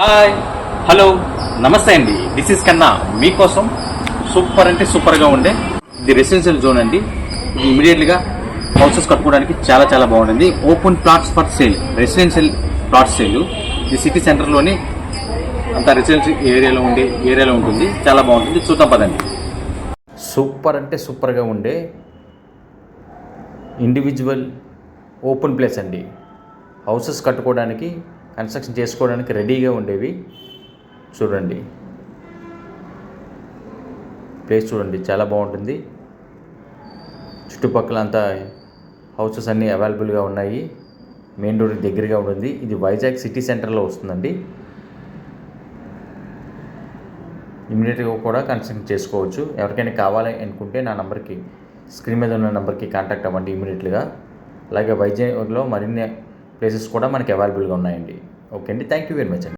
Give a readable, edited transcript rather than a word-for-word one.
Hi, hello, నమస్తే అండి. This is కన్నా మీకోసం సూపర్ అంటే సూపర్గా ఉండే ఇది రెసిడెన్షియల్ జోన్ అండి. ఇది ఇమీడియట్గా హౌసెస్ కట్టుకోవడానికి చాలా చాలా బాగుంటుంది. Open plots for sale, residential plot sale. ఇది సిటీ సెంటర్లోని అంత రెసిడెన్షియల్ ఏరియాలో ఉంటుంది. చాలా బాగుంటుంది. చూద్దాం పదండి. సూపర్ అంటే సూపర్గా ఉండే ఇండివిజువల్ ఓపెన్ ప్లేస్ అండి. హౌసెస్ కట్టుకోవడానికి, కన్స్ట్రక్షన్ చేసుకోవడానికి రెడీగా ఉండేవి. చూడండి, ప్లేస్ చూడండి, చాలా బాగుంటుంది. చుట్టుపక్కల అంతా హౌసెస్ అన్నీ అవైలబుల్గా ఉన్నాయి. మెయిన్ రోడ్కి దగ్గరగా ఉంటుంది. ఇది వైజాగ్ సిటీ సెంటర్లో వస్తుందండి. ఇమీడియట్గా కూడా కన్స్ట్రక్షన్ చేసుకోవచ్చు. ఎవరికైనా కావాలి అనుకుంటే నా నెంబర్కి, స్క్రీన్ మీద ఉన్న నెంబర్కి కాంటాక్ట్ అవ్వండి ఇమీడియట్గా. అలాగే వైజాగ్లో మరిన్ని ప్లేసెస్ కూడా మనకి అవైలబుల్గా ఉన్నాయండి. ఓకే అండి, థ్యాంక్ యూ వెరీ మచ్ అండి.